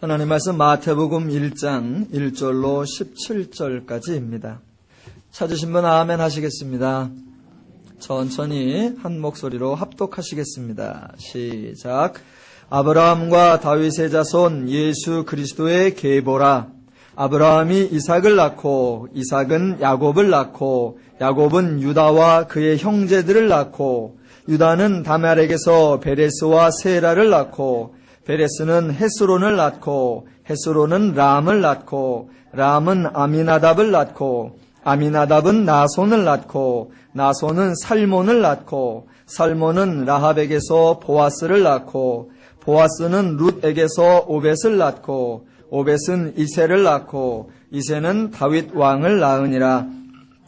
하나님 말씀 마태복음 1장 1절로 17절까지입니다. 찾으신 분 아멘 하시겠습니다. 천천히 한 목소리로 합독하시겠습니다. 시작. 아브라함과 다윗의 자손 예수 그리스도의 계보라. 아브라함이 이삭을 낳고 이삭은 야곱을 낳고 야곱은 유다와 그의 형제들을 낳고 유다는 다말에게서 베레스와 세라를 낳고 베레스는 헤스론을 낳고 헤스론은 람을 낳고 람은 아미나답을 낳고 아미나답은 나손을 낳고 나손은 살몬을 낳고 살몬은 라합에게서 보아스를 낳고 보아스는 룻에게서 오벳을 낳고 오벳은 이새를 낳고 이새는 다윗 왕을 낳으니라.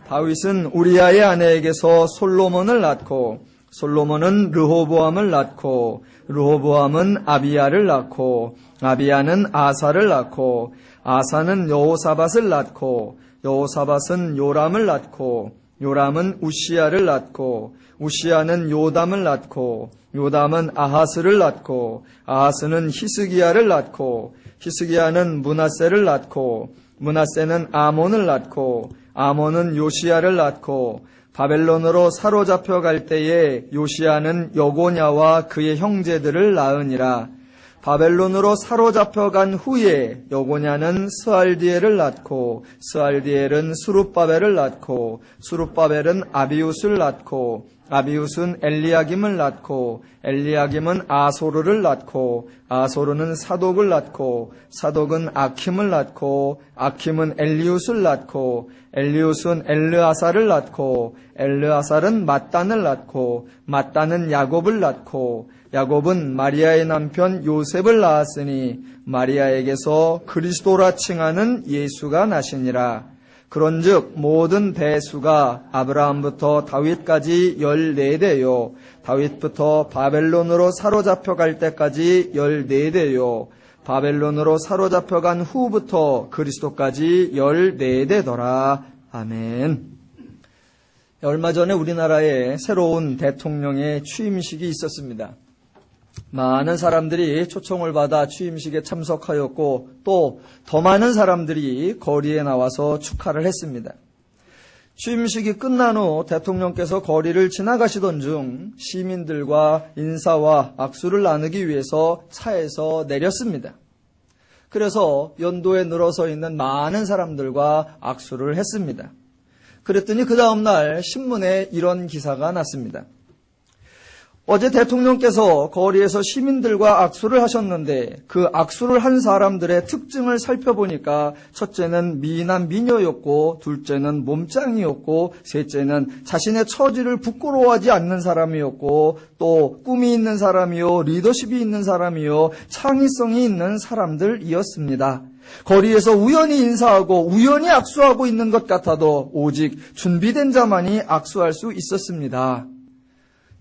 다윗은 우리아의 아내에게서 솔로몬을 낳고 솔로몬은 르호보암을 낳고 르호보암은 아비야를 낳고 아비야는 아사를 낳고 아사는 여호사밧을 낳고 여호사밧은 요람을 낳고 요람은 우시야를 낳고 우시야는 요담을 낳고 요담은 아하스를 낳고 아하스는 히스기야를 낳고 히스기야는 므낫세를 낳고 므낫세는 아몬을 낳고 아몬은 요시야를 낳고 바벨론으로 사로잡혀 갈 때에 요시야는 여고냐와 그의 형제들을 낳으니라. 바벨론으로 사로잡혀 간 후에 여고냐는 스알디엘을 낳고 스알디엘은 수룹바벨을 낳고 수룹바벨은 아비웃을 낳고 아비웃은 엘리야김을 낳고 엘리야김은 아소르를 낳고 아소르는 사독을 낳고 사독은 아킴을 낳고 아킴은 엘리웃을 낳고 엘리웃은 엘르아살을 낳고 엘르아살은 맏단을 낳고 맏단은 야곱을 낳고 야곱은 마리아의 남편 요셉을 낳았으니 마리아에게서 그리스도라 칭하는 예수가 나시니라. 그런즉 모든 대수가 아브라함부터 다윗까지 14대요 다윗부터 바벨론으로 사로잡혀 갈 때까지 14대요 바벨론으로 사로잡혀 간 후부터 그리스도까지 14대더라. 아멘. 얼마 전에 우리나라에 새로운 대통령의 취임식이 있었습니다. 많은 사람들이 초청을 받아 취임식에 참석하였고 또 더 많은 사람들이 거리에 나와서 축하를 했습니다. 취임식이 끝난 후 대통령께서 거리를 지나가시던 중 시민들과 인사와 악수를 나누기 위해서 차에서 내렸습니다. 그래서 연도에 늘어서 있는 많은 사람들과 악수를 했습니다. 그랬더니 그 다음날 신문에 이런 기사가 났습니다. 어제 대통령께서 거리에서 시민들과 악수를 하셨는데 그 악수를 한 사람들의 특징을 살펴보니까 첫째는 미남 미녀였고 둘째는 몸짱이었고 셋째는 자신의 처지를 부끄러워하지 않는 사람이었고 또 꿈이 있는 사람이요 리더십이 있는 사람이요 창의성이 있는 사람들이었습니다. 거리에서 우연히 인사하고 우연히 악수하고 있는 것 같아도 오직 준비된 자만이 악수할 수 있었습니다.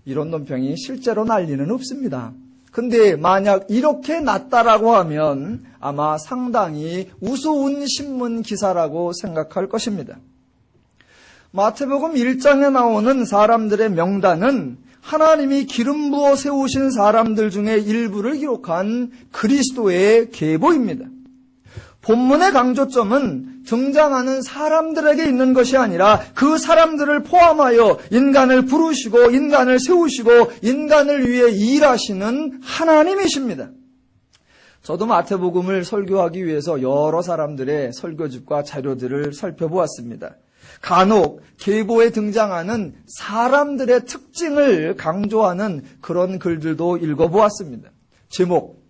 이런 논평이 실제로 난리는 없습니다. 근데 만약 이렇게 났다라고 하면 아마 상당히 우스운 신문 기사라고 생각할 것입니다. 마태복음 1장에 나오는 사람들의 명단은 하나님이 기름 부어 세우신 사람들 중에 일부를 기록한 그리스도의 계보입니다. 본문의 강조점은 등장하는 사람들에게 있는 것이 아니라 그 사람들을 포함하여 인간을 부르시고 인간을 세우시고 인간을 위해 일하시는 하나님이십니다. 저도 마태복음을 설교하기 위해서 여러 사람들의 설교집과 자료들을 살펴보았습니다. 간혹 계보에 등장하는 사람들의 특징을 강조하는 그런 글들도 읽어보았습니다. 제목,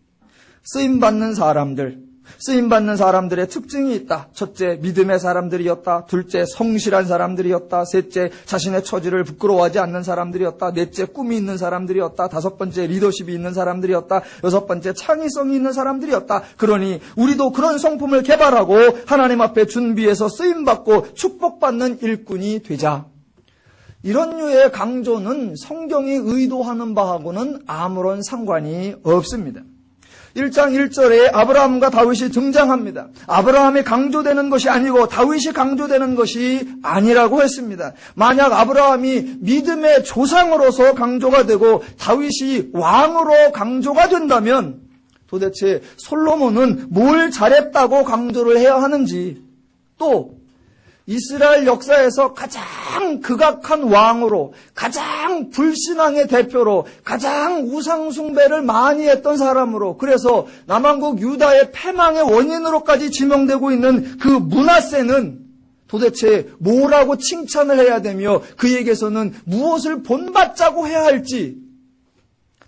쓰임받는 사람들. 쓰임받는 사람들의 특징이 있다. 첫째, 믿음의 사람들이었다. 둘째, 성실한 사람들이었다. 셋째, 자신의 처지를 부끄러워하지 않는 사람들이었다. 넷째, 꿈이 있는 사람들이었다. 다섯 번째, 리더십이 있는 사람들이었다. 여섯 번째, 창의성이 있는 사람들이었다. 그러니 우리도 그런 성품을 개발하고 하나님 앞에 준비해서 쓰임받고 축복받는 일꾼이 되자. 이런 류의 강조는 성경이 의도하는 바하고는 아무런 상관이 없습니다. 1장 1절에 아브라함과 다윗이 등장합니다. 아브라함이 강조되는 것이 아니고 다윗이 강조되는 것이 아니라고 했습니다. 만약 아브라함이 믿음의 조상으로서 강조가 되고 다윗이 왕으로 강조가 된다면 도대체 솔로몬은 뭘 잘했다고 강조를 해야 하는지, 또 이스라엘 역사에서 가장 극악한 왕으로, 가장 불신앙의 대표로, 가장 우상숭배를 많이 했던 사람으로, 그래서 남왕국 유다의 패망의 원인으로까지 지명되고 있는 그 므낫세는 도대체 뭐라고 칭찬을 해야 되며 그에게서는 무엇을 본받자고 해야 할지,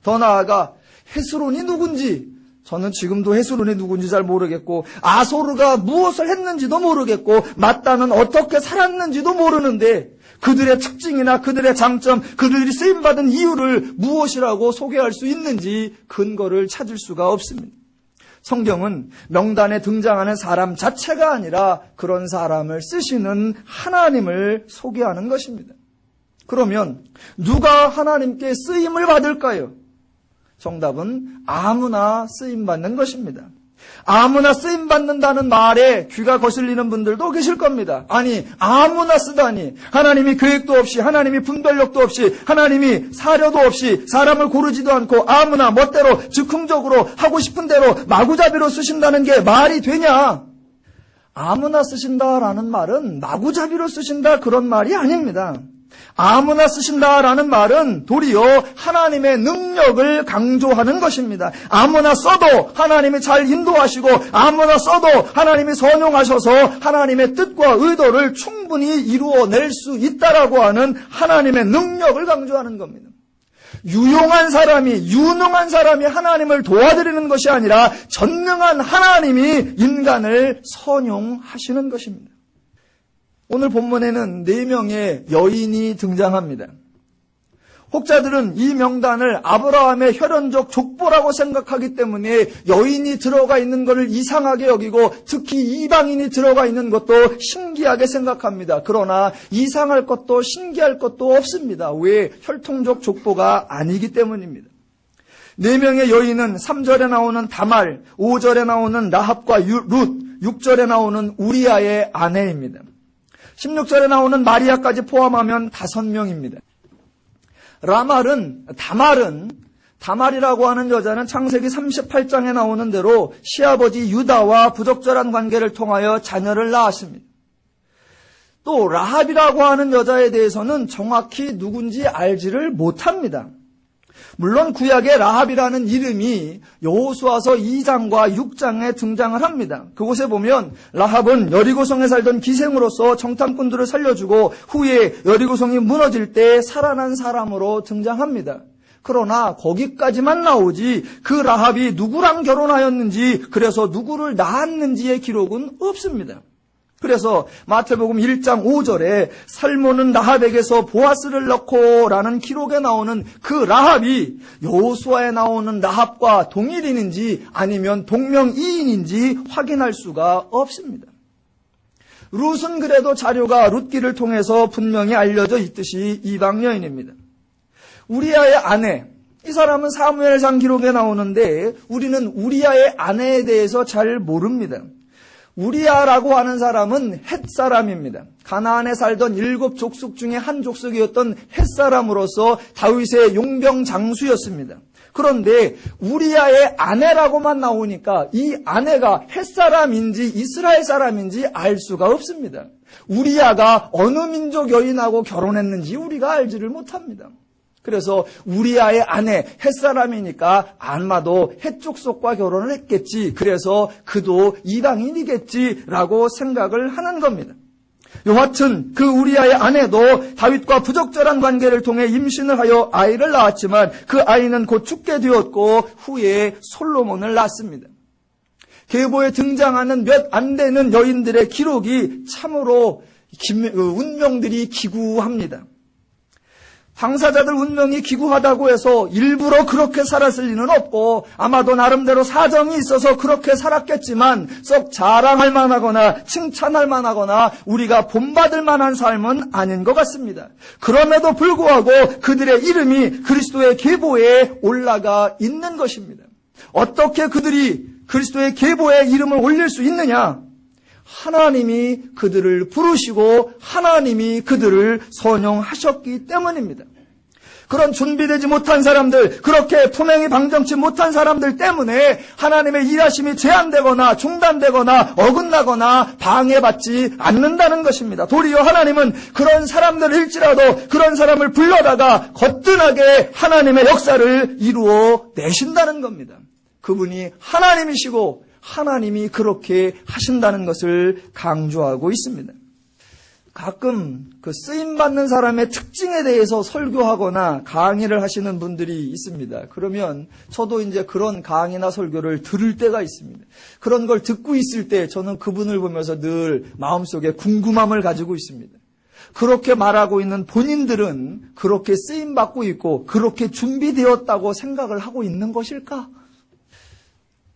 더 나아가 헤스론이 누군지, 저는 지금도 헤스론이 누군지 잘 모르겠고, 아소르가 무엇을 했는지도 모르겠고, 마따는 어떻게 살았는지도 모르는데 그들의 특징이나 그들의 장점, 그들이 쓰임받은 이유를 무엇이라고 소개할 수 있는지 근거를 찾을 수가 없습니다. 성경은 명단에 등장하는 사람 자체가 아니라 그런 사람을 쓰시는 하나님을 소개하는 것입니다. 그러면 누가 하나님께 쓰임을 받을까요? 정답은 아무나 쓰임받는 것입니다. 아무나 쓰임받는다는 말에 귀가 거슬리는 분들도 계실 겁니다. 아니, 아무나 쓰다니, 하나님이 계획도 없이, 하나님이 분별력도 없이, 하나님이 사려도 없이, 사람을 고르지도 않고 아무나 멋대로 즉흥적으로 하고 싶은 대로 마구잡이로 쓰신다는 게 말이 되냐? 아무나 쓰신다라는 말은 마구잡이로 쓰신다 그런 말이 아닙니다. 아무나 쓰신다라는 말은 도리어 하나님의 능력을 강조하는 것입니다. 아무나 써도 하나님이 잘 인도하시고, 아무나 써도 하나님이 선용하셔서 하나님의 뜻과 의도를 충분히 이루어낼 수 있다라고 하는 하나님의 능력을 강조하는 겁니다. 유용한 사람이, 유능한 사람이 하나님을 도와드리는 것이 아니라 전능한 하나님이 인간을 선용하시는 것입니다. 오늘 본문에는 4명의 여인이 등장합니다. 혹자들은 이 명단을 아브라함의 혈연적 족보라고 생각하기 때문에 여인이 들어가 있는 것을 이상하게 여기고, 특히 이방인이 들어가 있는 것도 신기하게 생각합니다. 그러나 이상할 것도 신기할 것도 없습니다. 왜? 혈통적 족보가 아니기 때문입니다. 4명의 여인은 3절에 나오는 다말, 5절에 나오는 라합과 룻, 6절에 나오는 우리아의 아내입니다. 16절에 나오는 마리아까지 포함하면 5명입니다. 다말이라고 하는 여자는 창세기 38장에 나오는 대로 시아버지 유다와 부적절한 관계를 통하여 자녀를 낳았습니다. 또 라합이라고 하는 여자에 대해서는 정확히 누군지 알지를 못합니다. 물론 구약의 라합이라는 이름이 여호수아서 2장과 6장에 등장을 합니다. 그곳에 보면 라합은 여리고성에 살던 기생으로서 정탐꾼들을 살려주고 후에 여리고성이 무너질 때 살아난 사람으로 등장합니다. 그러나 거기까지만 나오지 그 라합이 누구랑 결혼하였는지, 그래서 누구를 낳았는지의 기록은 없습니다. 그래서 마태복음 1장 5절에 살모는 라합에게서 보아스를 낳고 라는 기록에 나오는 그 라합이 여호수아에 나오는 라합과 동일인인지 아니면 동명이인인지 확인할 수가 없습니다. 룻은 그래도 자료가 룻기를 통해서 분명히 알려져 있듯이 이방 여인입니다. 우리아의 아내, 이 사람은 사무엘상 기록에 나오는데 우리는 우리아의 아내에 대해서 잘 모릅니다. 우리아라고 하는 사람은 헷 사람입니다. 가나안에 살던 7족속 중에 한 족속이었던 헷 사람으로서 다윗의 용병 장수였습니다. 그런데 우리아의 아내라고만 나오니까 이 아내가 헷 사람인지 이스라엘 사람인지 알 수가 없습니다. 우리아가 어느 민족 여인하고 결혼했는지 우리가 알지를 못합니다. 그래서 우리아의 아내 헷사람이니까 아마도 헷족속과 결혼을 했겠지, 그래서 그도 이방인이겠지라고 생각을 하는 겁니다. 여하튼 그 우리아의 아내도 다윗과 부적절한 관계를 통해 임신을 하여 아이를 낳았지만 그 아이는 곧 죽게 되었고 후에 솔로몬을 낳습니다. 계보에 등장하는 몇 안 되는 여인들의 기록이 참으로 운명들이 기구합니다. 당사자들 운명이 기구하다고 해서 일부러 그렇게 살았을 리는 없고 아마도 나름대로 사정이 있어서 그렇게 살았겠지만 썩 자랑할 만하거나 칭찬할 만하거나 우리가 본받을 만한 삶은 아닌 것 같습니다. 그럼에도 불구하고 그들의 이름이 그리스도의 계보에 올라가 있는 것입니다. 어떻게 그들이 그리스도의 계보에 이름을 올릴 수 있느냐? 하나님이 그들을 부르시고 하나님이 그들을 선용하셨기 때문입니다. 그런 준비되지 못한 사람들, 그렇게 품행이 방정치 못한 사람들 때문에 하나님의 일하심이 제한되거나 중단되거나 어긋나거나 방해받지 않는다는 것입니다. 도리어 하나님은 그런 사람들일지라도 그런 사람을 불러다가 거뜬하게 하나님의 역사를 이루어 내신다는 겁니다. 그분이 하나님이시고 하나님이 그렇게 하신다는 것을 강조하고 있습니다. 가끔 그 쓰임받는 사람의 특징에 대해서 설교하거나 강의를 하시는 분들이 있습니다. 그러면 저도 이제 그런 강의나 설교를 들을 때가 있습니다. 그런 걸 듣고 있을 때 저는 그분을 보면서 늘 마음속에 궁금함을 가지고 있습니다. 그렇게 말하고 있는 본인들은 그렇게 쓰임받고 있고 그렇게 준비되었다고 생각을 하고 있는 것일까?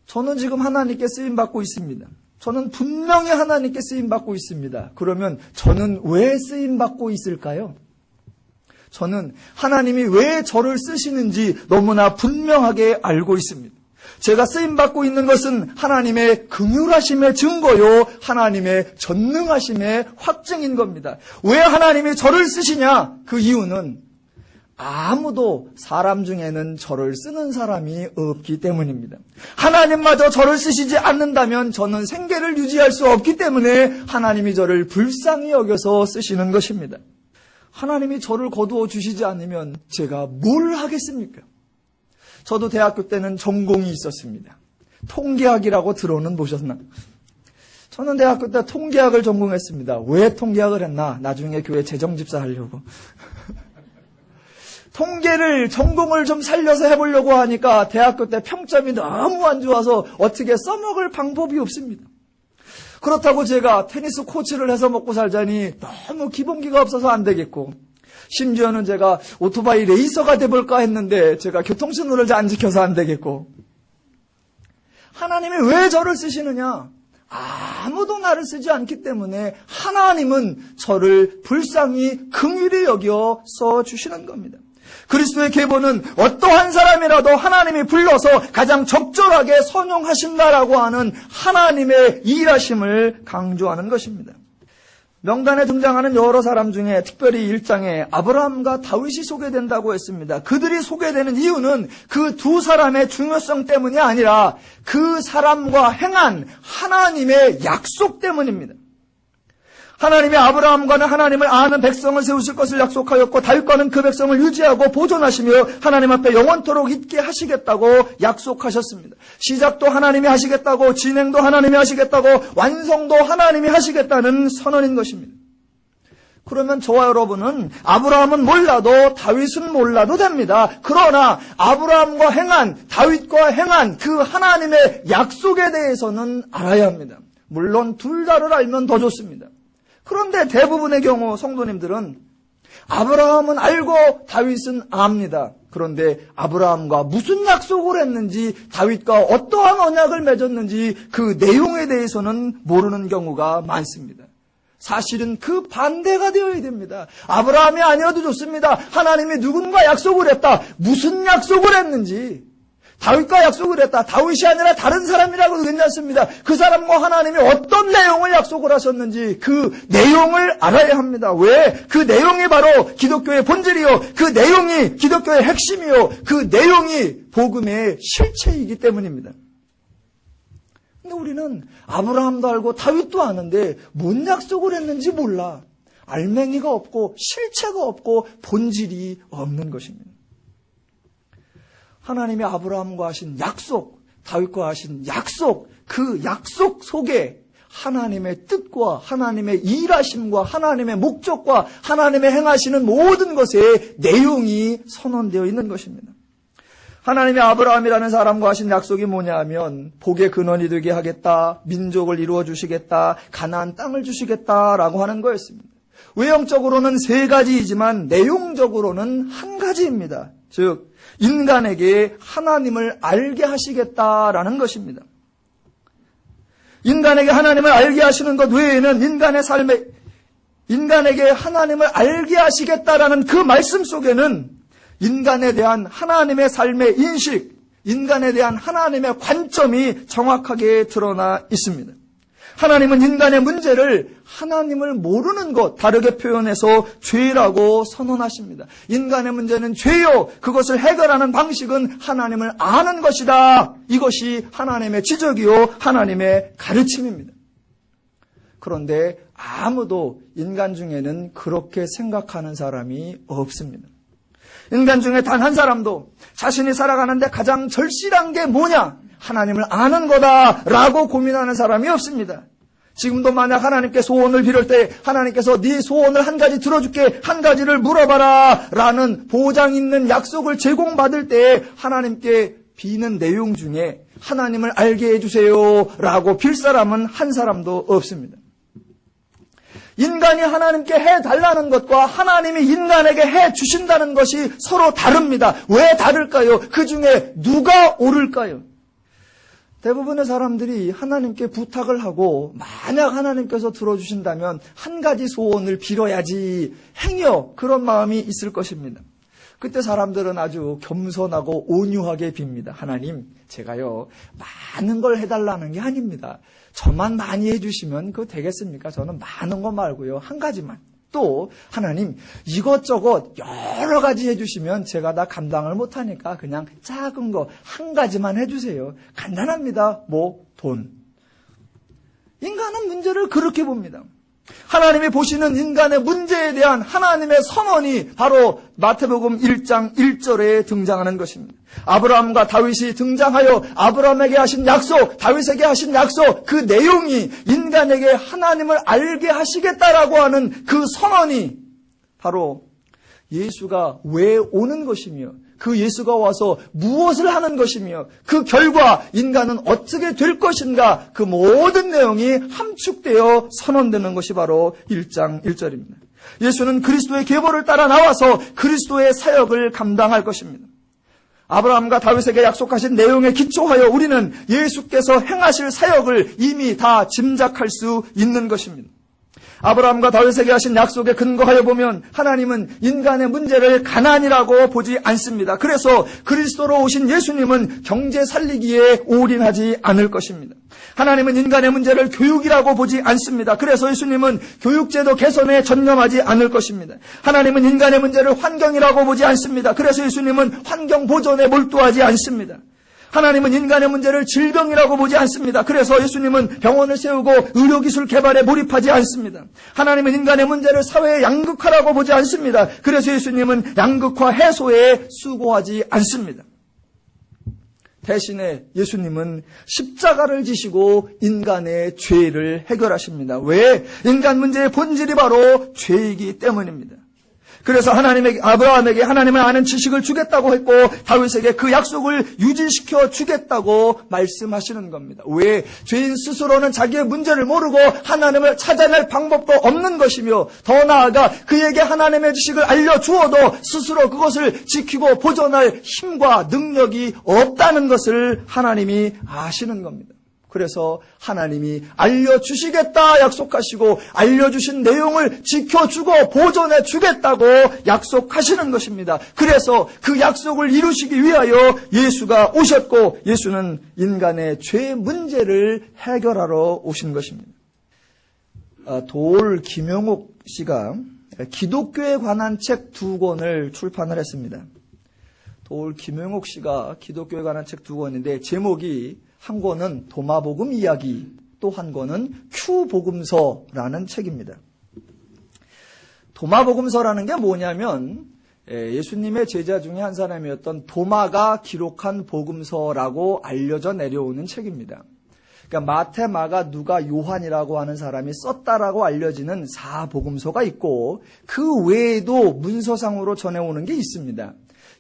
저는 지금 하나님께 쓰임받고 있습니다. 저는 분명히 하나님께 쓰임받고 있습니다. 그러면 저는 왜 쓰임받고 있을까요? 저는 하나님이 왜 저를 쓰시는지 너무나 분명하게 알고 있습니다. 제가 쓰임받고 있는 것은 하나님의 긍휼하심의 증거요, 하나님의 전능하심의 확증인 겁니다. 왜 하나님이 저를 쓰시냐? 그 이유는 아무도 사람 중에는 저를 쓰는 사람이 없기 때문입니다. 하나님마저 저를 쓰시지 않는다면 저는 생계를 유지할 수 없기 때문에 하나님이 저를 불쌍히 여겨서 쓰시는 것입니다. 하나님이 저를 거두어 주시지 않으면 제가 뭘 하겠습니까? 저도 대학교 때는 전공이 있었습니다. 통계학이라고 들어는 보셨나? 저는 대학교 때 통계학을 전공했습니다. 왜 통계학을 했나? 나중에 교회 재정집사 하려고. 통계를 전공을 좀 살려서 해보려고 하니까 대학교 때 평점이 너무 안 좋아서 어떻게 써먹을 방법이 없습니다. 그렇다고 제가 테니스 코치를 해서 먹고 살자니 너무 기본기가 없어서 안 되겠고, 심지어는 제가 오토바이 레이서가 돼볼까 했는데 제가 교통신호를 안 지켜서 안 되겠고, 하나님이 왜 저를 쓰시느냐? 아무도 나를 쓰지 않기 때문에 하나님은 저를 불쌍히 긍휼히 여겨 써주시는 겁니다. 그리스도의 계보는 어떠한 사람이라도 하나님이 불러서 가장 적절하게 선용하신다라고 하는 하나님의 일하심을 강조하는 것입니다. 명단에 등장하는 여러 사람 중에 특별히 1장에 아브라함과 다윗이 소개된다고 했습니다. 그들이 소개되는 이유는 그 두 사람의 중요성 때문이 아니라 그 사람과 행한 하나님의 약속 때문입니다. 하나님이 아브라함과는 하나님을 아는 백성을 세우실 것을 약속하였고, 다윗과는 그 백성을 유지하고 보존하시며 하나님 앞에 영원토록 있게 하시겠다고 약속하셨습니다. 시작도 하나님이 하시겠다고, 진행도 하나님이 하시겠다고, 완성도 하나님이 하시겠다는 선언인 것입니다. 그러면 저와 여러분은 아브라함은 몰라도 다윗은 몰라도 됩니다. 그러나 아브라함과 행한, 다윗과 행한 그 하나님의 약속에 대해서는 알아야 합니다. 물론 둘 다를 알면 더 좋습니다. 그런데 대부분의 경우 성도님들은 아브라함은 알고 다윗은 압니다. 그런데 아브라함과 무슨 약속을 했는지, 다윗과 어떠한 언약을 맺었는지 그 내용에 대해서는 모르는 경우가 많습니다. 사실은 그 반대가 되어야 됩니다. 아브라함이 아니어도 좋습니다. 하나님이 누군가 약속을 했다. 무슨 약속을 했는지, 다윗과 약속을 했다. 다윗이 아니라 다른 사람이라고도 괜찮습니다. 그 사람과 하나님이 어떤 내용을 약속을 하셨는지 그 내용을 알아야 합니다. 왜? 그 내용이 바로 기독교의 본질이요, 그 내용이 기독교의 핵심이요, 그 내용이 복음의 실체이기 때문입니다. 근데 우리는 아브라함도 알고 다윗도 아는데 뭔 약속을 했는지 몰라. 알맹이가 없고 실체가 없고 본질이 없는 것입니다. 하나님이 아브라함과 하신 약속, 다윗과 하신 약속, 그 약속 속에 하나님의 뜻과 하나님의 일하심과 하나님의 목적과 하나님의 행하시는 모든 것의 내용이 선언되어 있는 것입니다. 하나님이 아브라함이라는 사람과 하신 약속이 뭐냐 하면 복의 근원이 되게 하겠다, 민족을 이루어 주시겠다, 가나안 땅을 주시겠다라고 하는 거였습니다. 외형적으로는 세 가지이지만 내용적으로는 한 가지입니다. 즉 인간에게 하나님을 알게 하시겠다라는 것입니다. 인간에게 하나님을 알게 하시는 것 외에는 인간에게 하나님을 알게 하시겠다라는 그 말씀 속에는 인간에 대한 하나님의 삶의 인식, 인간에 대한 하나님의 관점이 정확하게 드러나 있습니다. 하나님은 인간의 문제를 하나님을 모르는 것, 다르게 표현해서 죄라고 선언하십니다. 인간의 문제는 죄요. 그것을 해결하는 방식은 하나님을 아는 것이다. 이것이 하나님의 지적이요, 하나님의 가르침입니다. 그런데 아무도 인간 중에는 그렇게 생각하는 사람이 없습니다. 인간 중에 단 한 사람도 자신이 살아가는데 가장 절실한 게 뭐냐? 하나님을 아는 거다라고 고민하는 사람이 없습니다. 지금도 만약 하나님께 소원을 빌을 때 하나님께서 네 소원을 한 가지 들어줄게, 한 가지를 물어봐라 라는 보장 있는 약속을 제공받을 때 하나님께 비는 내용 중에 하나님을 알게 해주세요 라고 빌 사람은 한 사람도 없습니다. 인간이 하나님께 해달라는 것과 하나님이 인간에게 해주신다는 것이 서로 다릅니다. 왜 다를까요? 그 중에 누가 옳을까요? 대부분의 사람들이 하나님께 부탁을 하고 만약 하나님께서 들어주신다면 한 가지 소원을 빌어야지 행여 그런 마음이 있을 것입니다. 그때 사람들은 아주 겸손하고 온유하게 빕니다. 하나님, 제가요 많은 걸 해달라는 게 아닙니다. 저만 많이 해주시면 그거 되겠습니까? 저는 많은 거 말고요 한 가지만. 또 하나님, 이것저것 여러 가지 해주시면 제가 다 감당을 못하니까 그냥 작은 거 한 가지만 해주세요. 간단합니다. 뭐 돈. 인간은 문제를 그렇게 봅니다. 하나님이 보시는 인간의 문제에 대한 하나님의 선언이 바로 마태복음 1장 1절에 등장하는 것입니다. 아브라함과 다윗이 등장하여 아브라함에게 하신 약속, 다윗에게 하신 약속, 그 내용이 인간에게 하나님을 알게 하시겠다라고 하는 그 선언이 바로 예수가 왜 오는 것이며 그 예수가 와서 무엇을 하는 것이며 그 결과 인간은 어떻게 될 것인가, 그 모든 내용이 함축되어 선언되는 것이 바로 1장 1절입니다. 예수는 그리스도의 계보를 따라 나와서 그리스도의 사역을 감당할 것입니다. 아브라함과 다윗에게 약속하신 내용에 기초하여 우리는 예수께서 행하실 사역을 이미 다 짐작할 수 있는 것입니다. 아브라함과 다윗에게 하신 약속에 근거하여 보면 하나님은 인간의 문제를 가난이라고 보지 않습니다. 그래서 그리스도로 오신 예수님은 경제 살리기에 올인하지 않을 것입니다. 하나님은 인간의 문제를 교육이라고 보지 않습니다. 그래서 예수님은 교육제도 개선에 전념하지 않을 것입니다. 하나님은 인간의 문제를 환경이라고 보지 않습니다. 그래서 예수님은 환경 보존에 몰두하지 않습니다. 하나님은 인간의 문제를 질병이라고 보지 않습니다. 그래서 예수님은 병원을 세우고 의료기술 개발에 몰입하지 않습니다. 하나님은 인간의 문제를 사회의 양극화라고 보지 않습니다. 그래서 예수님은 양극화 해소에 수고하지 않습니다. 대신에 예수님은 십자가를 지시고 인간의 죄를 해결하십니다. 왜? 인간 문제의 본질이 바로 죄이기 때문입니다. 그래서 하나님에게, 아브라함에게 하나님을 아는 지식을 주겠다고 했고 다윗에게 그 약속을 유지시켜 주겠다고 말씀하시는 겁니다. 왜? 죄인 스스로는 자기의 문제를 모르고 하나님을 찾아낼 방법도 없는 것이며 더 나아가 그에게 하나님의 지식을 알려주어도 스스로 그것을 지키고 보존할 힘과 능력이 없다는 것을 하나님이 아시는 겁니다. 그래서 하나님이 알려주시겠다 약속하시고 알려주신 내용을 지켜주고 보존해 주겠다고 약속하시는 것입니다. 그래서 그 약속을 이루시기 위하여 예수가 오셨고 예수는 인간의 죄 문제를 해결하러 오신 것입니다. 도올 김용옥 씨가 기독교에 관한 책 2권을 출판을 했습니다. 도올 김용옥 씨가 기독교에 관한 책 2권인데 제목이 한 권은 도마복음 이야기, 또 한 권은 큐복음서라는 책입니다. 도마복음서라는 게 뭐냐면 예수님의 제자 중에 한 사람이었던 도마가 기록한 복음서라고 알려져 내려오는 책입니다. 그러니까 마태, 마가, 누가, 요한이라고 하는 사람이 썼다라고 알려지는 4복음서가 있고 그 외에도 문서상으로 전해오는 게 있습니다.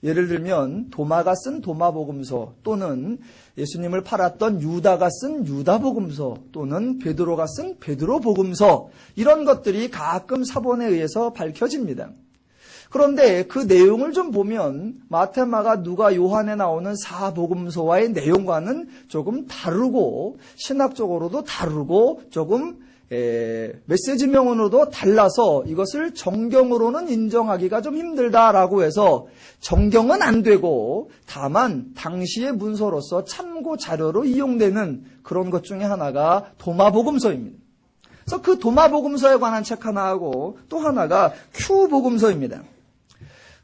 예를 들면 도마가 쓴 도마복음서 또는 예수님을 팔았던 유다가 쓴 유다복음서 또는 베드로가 쓴 베드로복음서 이런 것들이 가끔 사본에 의해서 밝혀집니다. 그런데 그 내용을 좀 보면 마태, 마가, 누가, 요한에 나오는 4복음서와의 내용과는 조금 다르고 신학적으로도 다르고 조금 메시지명으로도 달라서 이것을 정경으로는 인정하기가 좀 힘들다라고 해서 정경은 안 되고 다만 당시의 문서로서 참고 자료로 이용되는 그런 것 중에 하나가 도마복음서입니다. 그래서 그 도마복음서에 관한 책 하나하고 또 하나가 큐복음서입니다.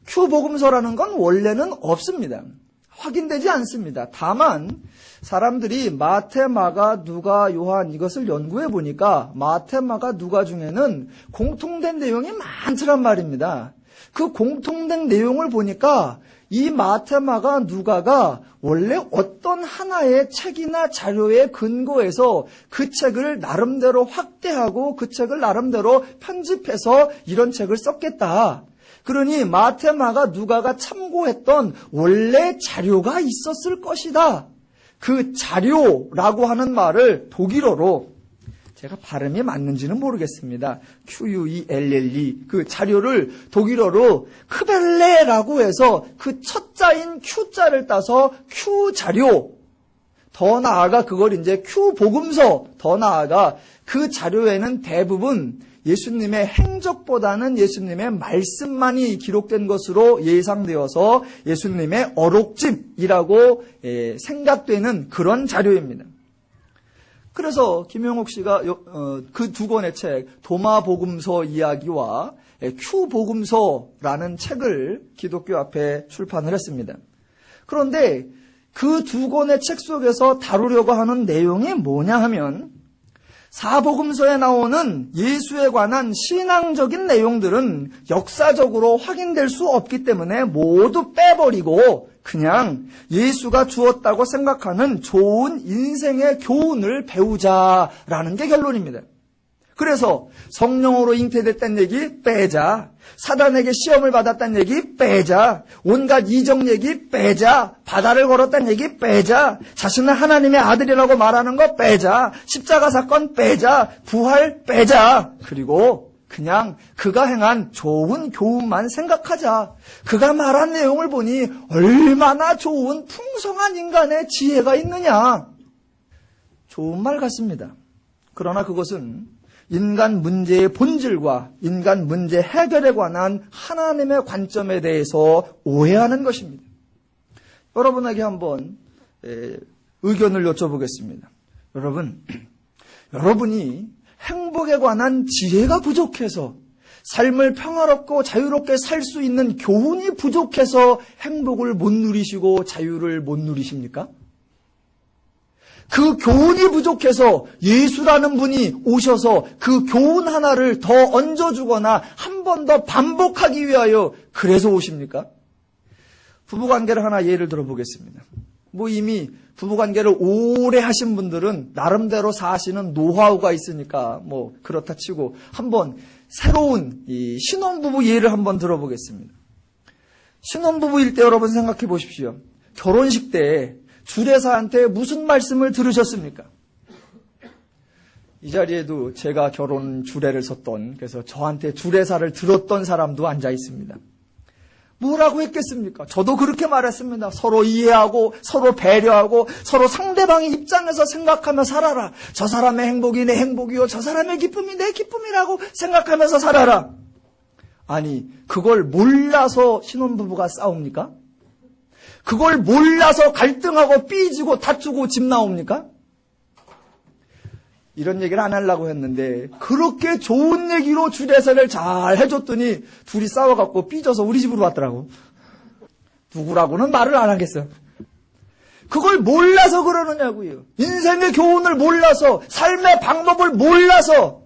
큐복음서라는 건 원래는 없습니다. 확인되지 않습니다. 다만 사람들이 마태, 마가, 누가, 요한 이것을 연구해 보니까 마태, 마가, 누가 중에는 공통된 내용이 많더란 말입니다. 그 공통된 내용을 보니까 이 마태, 마가, 누가가 원래 어떤 하나의 책이나 자료에 근거해서 그 책을 나름대로 확대하고 그 책을 나름대로 편집해서 이런 책을 썼겠다. 그러니 마태, 마가, 누가가 참고했던 원래 자료가 있었을 것이다. 그 자료라고 하는 말을 독일어로 제가 발음이 맞는지는 모르겠습니다. QUELLE 그 자료를 독일어로 크벨레라고 해서 그 첫자인 Q자를 따서 Q자료 더 나아가 그걸 이제 Q복음서 더 나아가 그 자료에는 대부분 예수님의 행적보다는 예수님의 말씀만이 기록된 것으로 예상되어서 예수님의 어록집이라고 생각되는 그런 자료입니다. 그래서 김영옥 씨가 그 두 권의 책 도마복음서 이야기와 큐복음서라는 책을 기독교 앞에 출판을 했습니다. 그런데 그 두 권의 책 속에서 다루려고 하는 내용이 뭐냐 하면 사복음서에 나오는 예수에 관한 신앙적인 내용들은 역사적으로 확인될 수 없기 때문에 모두 빼버리고 그냥 예수가 주었다고 생각하는 좋은 인생의 교훈을 배우자라는 게 결론입니다. 그래서 성령으로 잉태됐다는 얘기 빼자. 사단에게 시험을 받았다는 얘기 빼자. 온갖 이적 얘기 빼자. 바다를 걸었다는 얘기 빼자. 자신을 하나님의 아들이라고 말하는 거 빼자. 십자가 사건 빼자. 부활 빼자. 그리고 그냥 그가 행한 좋은 교훈만 생각하자. 그가 말한 내용을 보니 얼마나 좋은 풍성한 인간의 지혜가 있느냐. 좋은 말 같습니다. 그러나 그것은 인간 문제의 본질과 인간 문제 해결에 관한 하나님의 관점에 대해서 오해하는 것입니다. 여러분에게 한번 의견을 여쭤보겠습니다. 여러분이 행복에 관한 지혜가 부족해서 삶을 평화롭고 자유롭게 살 수 있는 교훈이 부족해서 행복을 못 누리시고 자유를 못 누리십니까? 그 교훈이 부족해서 예수라는 분이 오셔서 그 교훈 하나를 더 얹어주거나 한 번 더 반복하기 위하여 그래서 오십니까? 부부관계를 하나 예를 들어보겠습니다. 이미 부부관계를 오래 하신 분들은 나름대로 사시는 노하우가 있으니까 그렇다 치고 한번 새로운 이 신혼부부 예를 한번 들어보겠습니다. 신혼부부일 때 여러분 생각해 보십시오. 결혼식 때 주례사한테 무슨 말씀을 들으셨습니까? 이 자리에도 제가 결혼 주례를 섰던, 그래서 저한테 주례사를 들었던 사람도 앉아 있습니다. 뭐라고 했겠습니까? 저도 그렇게 말했습니다. 서로 이해하고 서로 배려하고 서로 상대방의 입장에서 생각하며 살아라. 저 사람의 행복이 내 행복이요, 저 사람의 기쁨이 내 기쁨이라고 생각하면서 살아라. 아니, 그걸 몰라서 신혼부부가 싸웁니까? 그걸 몰라서 갈등하고 삐지고 다투고 집 나옵니까? 이런 얘기를 안 하려고 했는데 그렇게 좋은 얘기로 주례사를 잘 해줬더니 둘이 싸워갖고 삐져서 우리 집으로 왔더라고. 누구라고는 말을 안 하겠어요. 그걸 몰라서 그러느냐고요. 인생의 교훈을 몰라서, 삶의 방법을 몰라서.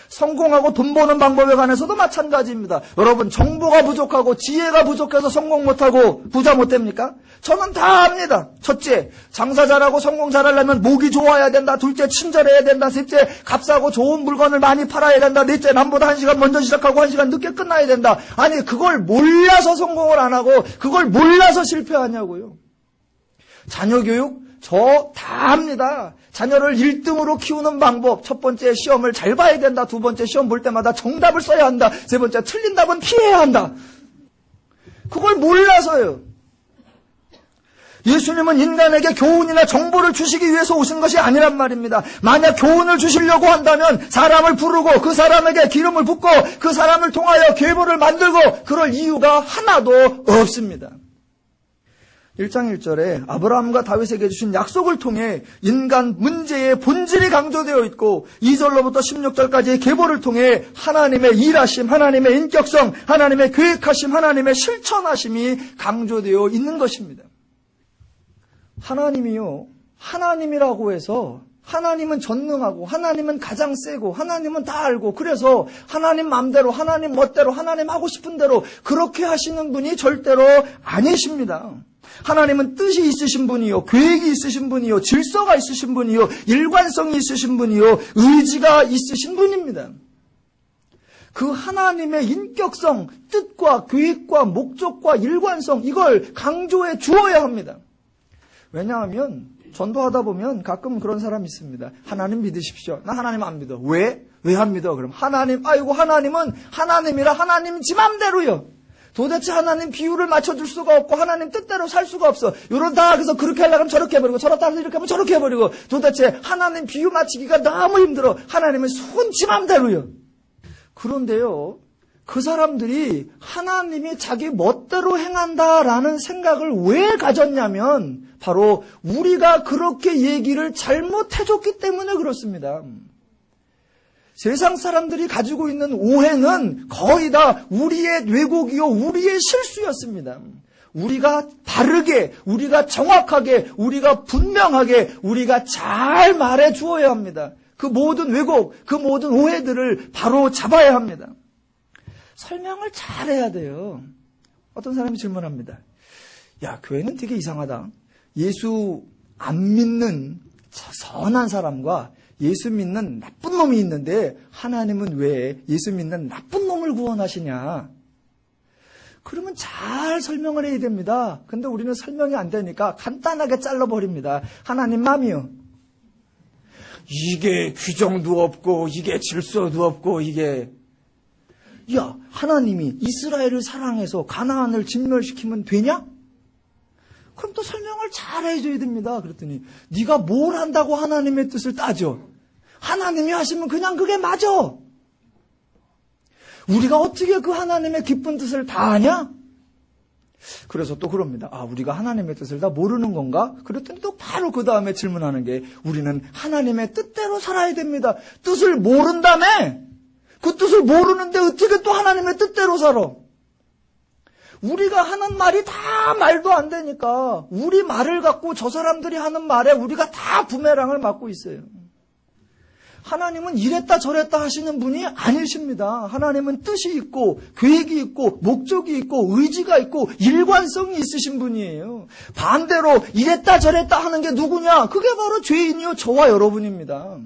성공하고 돈 버는 방법에 관해서도 마찬가지입니다. 여러분, 정보가 부족하고 지혜가 부족해서 성공 못하고 부자 못 됩니까? 저는 다 압니다. 첫째, 장사 잘하고 성공 잘하려면 목이 좋아야 된다. 둘째, 친절해야 된다. 셋째, 값싸고 좋은 물건을 많이 팔아야 된다. 넷째, 남보다 1시간 먼저 시작하고 1시간 늦게 끝나야 된다. 아니, 그걸 몰라서 성공을 안 하고 그걸 몰라서 실패하냐고요. 자녀 교육 저 다 합니다. 자녀를 1등으로 키우는 방법. 첫 번째, 시험을 잘 봐야 된다. 두 번째, 시험 볼 때마다 정답을 써야 한다. 세 번째, 틀린 답은 피해야 한다. 그걸 몰라서요. 예수님은 인간에게 교훈이나 정보를 주시기 위해서 오신 것이 아니란 말입니다. 만약 교훈을 주시려고 한다면 사람을 부르고 그 사람에게 기름을 붓고 그 사람을 통하여 계보를 만들고 그럴 이유가 하나도 없습니다. 1장 1절에 아브라함과 다윗에게 주신 약속을 통해 인간 문제의 본질이 강조되어 있고 2절로부터 16절까지의 계보를 통해 하나님의 일하심, 하나님의 인격성, 하나님의 계획하심, 하나님의 실천하심이 강조되어 있는 것입니다. 하나님이요, 하나님이라고 해서 하나님은 전능하고 하나님은 가장 세고 하나님은 다 알고 그래서 하나님 마음대로 하나님 멋대로 하나님 하고 싶은 대로 그렇게 하시는 분이 절대로 아니십니다. 하나님은 뜻이 있으신 분이요, 계획이 있으신 분이요, 질서가 있으신 분이요, 일관성이 있으신 분이요, 의지가 있으신 분입니다. 그 하나님의 인격성, 뜻과 계획과 목적과 일관성 이걸 강조해 주어야 합니다. 왜냐하면 전도하다 보면 가끔 그런 사람이 있습니다. 하나님 믿으십시오. 나 하나님 안 믿어. 왜? 왜 안 믿어? 그럼 하나님, 아이고 하나님은 하나님이라 하나님 지 맘대로요. 도대체 하나님 비율을 맞춰줄 수가 없고 하나님 뜻대로 살 수가 없어. 요런다 그래서 그렇게 하려면 저렇게 해버리고 저렇다 해서 이렇게 하면 저렇게 해버리고 도대체 하나님 비유 맞추기가 너무 힘들어. 하나님은 손 지 맘대로요. 그런데요, 그 사람들이 하나님이 자기 멋대로 행한다라는 생각을 왜 가졌냐면 바로 우리가 그렇게 얘기를 잘못해줬기 때문에 그렇습니다. 세상 사람들이 가지고 있는 오해는 거의 다 우리의 왜곡이요, 우리의 실수였습니다. 우리가 바르게, 우리가 정확하게, 우리가 분명하게, 우리가 잘 말해 주어야 합니다. 그 모든 왜곡, 그 모든 오해들을 바로 잡아야 합니다. 설명을 잘해야 돼요. 어떤 사람이 질문합니다. 야, 교회는 되게 이상하다. 예수 안 믿는 선한 사람과 예수 믿는 나쁜 놈이 있는데 하나님은 왜 예수 믿는 나쁜 놈을 구원하시냐? 그러면 잘 설명을 해야 됩니다. 근데 우리는 설명이 안 되니까 간단하게 잘라버립니다. 하나님 맘이요. 이게 규정도 없고 이게 질서도 없고 이게 야, 하나님이 이스라엘을 사랑해서 가나안을 진멸시키면 되냐? 그럼 또 설명을 잘 해줘야 됩니다. 그랬더니 네가 뭘 한다고 하나님의 뜻을 따져? 하나님이 하시면 그냥 그게 맞아. 우리가 어떻게 그 하나님의 기쁜 뜻을 다 아냐? 그래서 또 그럽니다. 아, 우리가 하나님의 뜻을 다 모르는 건가? 그랬더니 또 바로 그 다음에 질문하는 게 우리는 하나님의 뜻대로 살아야 됩니다. 뜻을 모른다며? 그 뜻을 모르는데 어떻게 또 하나님의 뜻대로 살아? 우리가 하는 말이 다 말도 안 되니까 우리 말을 갖고 저 사람들이 하는 말에 우리가 다 부메랑을 맞고 있어요. 하나님은 이랬다 저랬다 하시는 분이 아니십니다. 하나님은 뜻이 있고 계획이 있고 목적이 있고 의지가 있고 일관성이 있으신 분이에요. 반대로 이랬다 저랬다 하는 게 누구냐? 그게 바로 죄인이요, 저와 여러분입니다.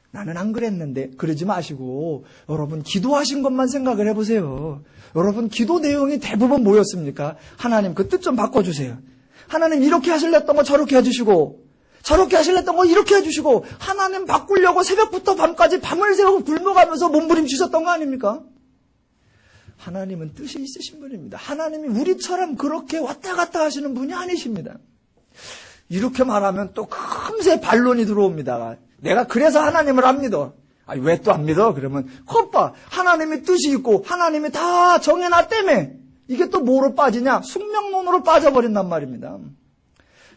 나는 안 그랬는데 그러지 마시고 여러분 기도하신 것만 생각을 해보세요. 여러분 기도 내용이 대부분 뭐였습니까? 하나님 그 뜻 좀 바꿔주세요. 하나님 이렇게 하실랬던 거 저렇게 해주시고 저렇게 하실랬던 거 이렇게 해주시고 하나님 바꾸려고 새벽부터 밤까지 밤을 새고 굶어가면서 몸부림치셨던 거 아닙니까? 하나님은 뜻이 있으신 분입니다. 하나님이 우리처럼 그렇게 왔다 갔다 하시는 분이 아니십니다. 이렇게 말하면 또 금세 반론이 들어옵니다. 내가 그래서 하나님을 안 믿어. 아니, 왜 또 안 믿어? 그러면 컵봐. 하나님의 뜻이 있고 하나님이 다 정해놨다며. 이게 또 뭐로 빠지냐? 숙명론으로 빠져버린단 말입니다.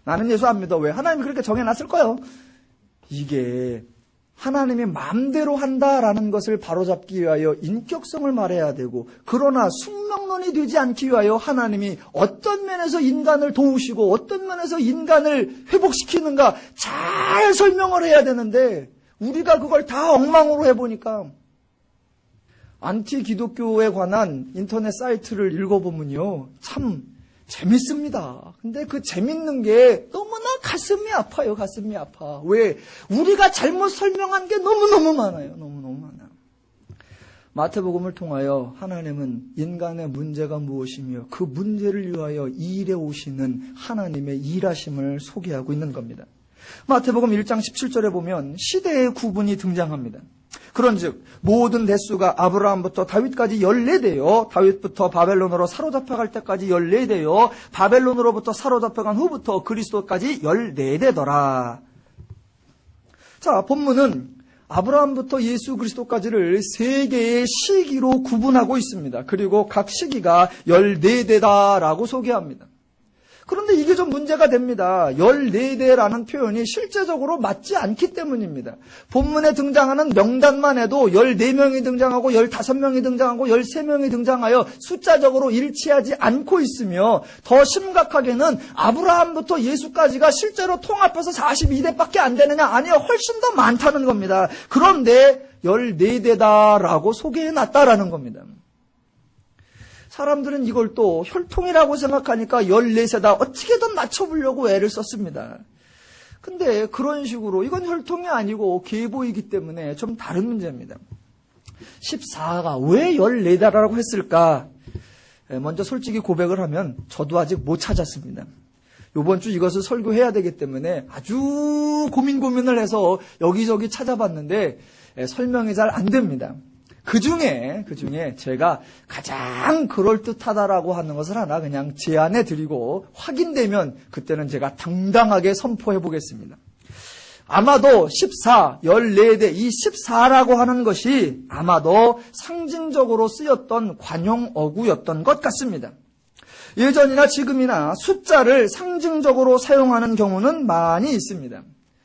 나는 예수 안 믿어. 왜? 하나님이 그렇게 정해놨을 거예요. 이게 하나님이 마음대로 한다라는 것을 바로잡기 위하여 인격성을 말해야 되고, 그러나 숙명론이 되지 않기 위하여 하나님이 어떤 면에서 인간을 도우시고 어떤 면에서 인간을 회복시키는가 잘 설명을 해야 되는데 우리가 그걸 다 엉망으로 해보니까, 안티 기독교에 관한 인터넷 사이트를 읽어보면요 참 재밌습니다. 근데 그 재밌는 게 너무나 가슴이 아파요. 가슴이 아파. 왜? 우리가 잘못 설명한 게 너무너무 많아요. 너무너무 많아요. 마태복음을 통하여 하나님은 인간의 문제가 무엇이며 그 문제를 위하여 일해 오시는 하나님의 일하심을 소개하고 있는 겁니다. 마태복음 1장 17절에 보면 시대의 구분이 등장합니다. 그런즉 모든 대수가 아브라함부터 다윗까지 14대요. 다윗부터 바벨론으로 사로잡혀갈 때까지 14대요. 바벨론으로부터 사로잡혀간 후부터 그리스도까지 14대더라. 자, 본문은 아브라함부터 예수 그리스도까지를 세 개의 시기로 구분하고 있습니다. 그리고 각 시기가 14대다라고 소개합니다. 그런데 이게 좀 문제가 됩니다. 14대라는 표현이 실제적으로 맞지 않기 때문입니다. 본문에 등장하는 명단만 해도 14명이 등장하고 15명이 등장하고 13명이 등장하여 숫자적으로 일치하지 않고 있으며 더 심각하게는 아브라함부터 예수까지가 실제로 통합해서 42대밖에 안 되느냐? 아니요. 훨씬 더 많다는 겁니다. 그런데 14대다라고 소개해놨다라는 겁니다. 사람들은 이걸 또 혈통이라고 생각하니까 14세다 어떻게든 맞춰보려고 애를 썼습니다. 근데 그런 식으로 이건 혈통이 아니고 계보이기 때문에 좀 다른 문제입니다. 14가 왜 14다라고 했을까? 먼저 솔직히 고백을 하면 저도 아직 못 찾았습니다. 이번 주 이것을 설교해야 되기 때문에 아주 고민을 해서 여기저기 찾아봤는데 설명이 잘 안 됩니다. 그 중에 제가 가장 그럴듯하다라고 하는 것을 하나 그냥 제안해 드리고 확인되면 그때는 제가 당당하게 선포해 보겠습니다. 아마도 14, 14대, 이 14라고 하는 것이 아마도 상징적으로 쓰였던 관용 어구였던 것 같습니다. 예전이나 지금이나 숫자를 상징적으로 사용하는 경우는 많이 있습니다.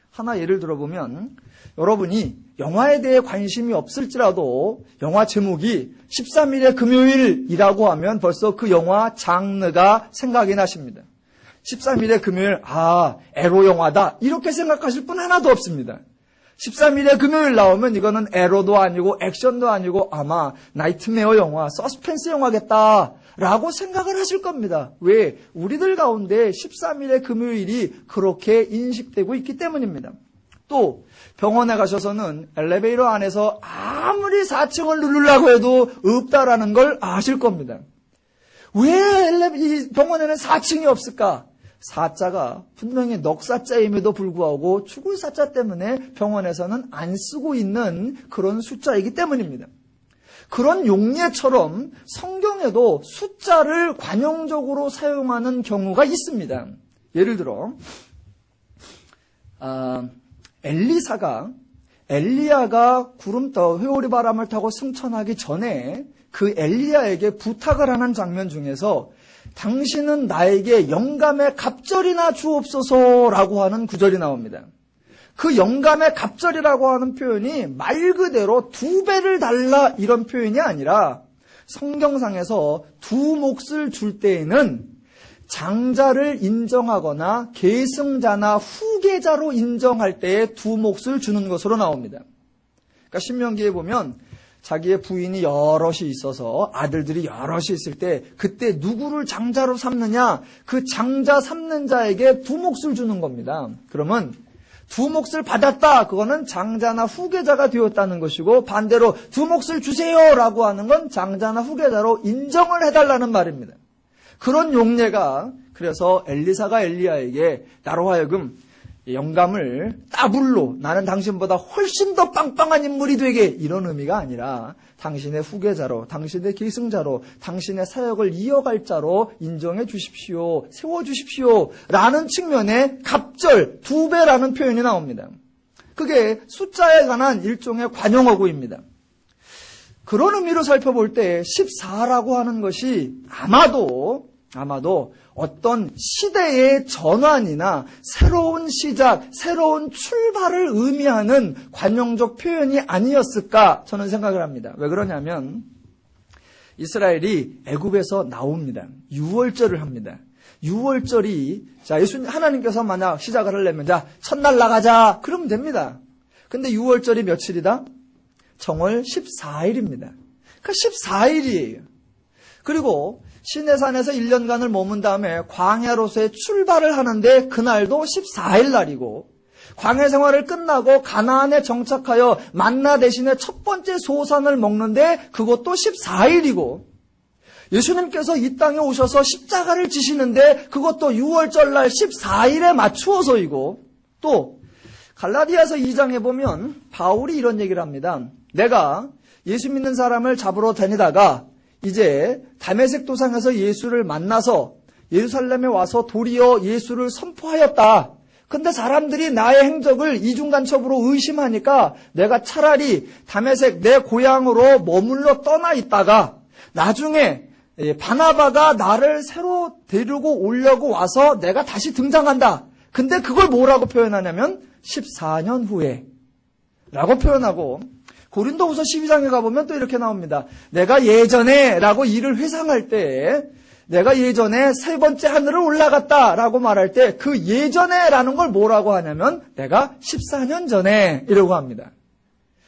하나 예를 들어보면 여러분이 영화에 대해 관심이 없을지라도 영화 제목이 13일의 금요일이라고 하면 벌써 그 영화 장르가 생각이 나십니다. 13일의 금요일, 에로 영화다 이렇게 생각하실 분 하나도 없습니다. 13일의 금요일 나오면 이거는 에로도 아니고 액션도 아니고 아마 나이트메어 영화, 서스펜스 영화겠다라고 생각을 하실 겁니다. 왜? 우리들 가운데 13일의 금요일이 그렇게 인식되고 있기 때문입니다. 또 병원에 가셔서는 엘리베이터 안에서 아무리 4층을 누르려고 해도 없다라는 걸 아실 겁니다. 왜 이 병원에는 4층이 없을까? 4자가 분명히 넉사자임에도 불구하고 죽을 사자 때문에 병원에서는 안 쓰고 있는 그런 숫자이기 때문입니다. 그런 용례처럼 성경에도 숫자를 관용적으로 사용하는 경우가 있습니다. 예를 들어 엘리야가 회오리 바람을 타고 승천하기 전에 그 엘리야에게 부탁을 하는 장면 중에서 당신은 나에게 영감의 갑절이나 주옵소서라고 하는 구절이 나옵니다. 그 영감의 갑절이라고 하는 표현이 말 그대로 2배를 달라 이런 표현이 아니라 성경상에서 두 몫을 줄 때에는 장자를 인정하거나 계승자나 후계자로 인정할 때에 두 몫을 주는 것으로 나옵니다. 그러니까 신명기에 보면 자기의 부인이 여럿이 있어서 아들들이 여럿이 있을 때 그때 누구를 장자로 삼느냐? 그 장자 삼는 자에게 두 몫을 주는 겁니다. 그러면 두 몫을 받았다. 그거는 장자나 후계자가 되었다는 것이고 반대로 두 몫을 주세요라고 하는 건 장자나 후계자로 인정을 해달라는 말입니다. 그런 용례가 그래서 엘리사가 엘리야에게 나로 하여금 영감을 따블로 나는 당신보다 훨씬 더 빵빵한 인물이 되게 이런 의미가 아니라 당신의 후계자로 당신의 계승자로 당신의 사역을 이어갈 자로 인정해 주십시오. 세워주십시오. 라는 측면의 갑절 2배라는 표현이 나옵니다. 그게 숫자에 관한 일종의 관용어구입니다. 그런 의미로 살펴볼 때 14라고 하는 것이 아마도 어떤 시대의 전환이나 새로운 시작, 새로운 출발을 의미하는 관용적 표현이 아니었을까 저는 생각을 합니다. 왜 그러냐면 이스라엘이 애굽에서 나옵니다. 유월절을 합니다. 유월절이 하나님께서 만약 시작을 하려면 첫날 나가자 그러면 됩니다. 근데 유월절이 며칠이다? 정월 14일입니다. 그러니까 14일이에요. 그리고 시내산에서 1년간을 머문 다음에 광야로서의 출발을 하는데 그날도 14일 날이고 광야 생활을 끝나고 가나안에 정착하여 만나 대신에 첫 번째 소산을 먹는데 그것도 14일이고 예수님께서 이 땅에 오셔서 십자가를 지시는데 그것도 6월절 날 14일에 맞추어서이고 또 갈라디아서 2장에 보면 바울이 이런 얘기를 합니다. 내가 예수 믿는 사람을 잡으러 다니다가 이제 다메섹 도상에서 예수를 만나서 예루살렘에 와서 도리어 예수를 선포하였다. 근데 사람들이 나의 행적을 이중간첩으로 의심하니까 내가 차라리 다메섹 내 고향으로 머물러 떠나 있다가 나중에 바나바가 나를 새로 데리고 오려고 와서 내가 다시 등장한다. 근데 그걸 뭐라고 표현하냐면 14년 후에 라고 표현하고, 고린도후서 12장에 가보면 또 이렇게 나옵니다. 내가 예전에 라고 일을 회상할 때, 내가 예전에 세 번째 하늘을 올라갔다라고 말할 때 그 예전에라는 걸 뭐라고 하냐면 내가 14년 전에 이라고 합니다.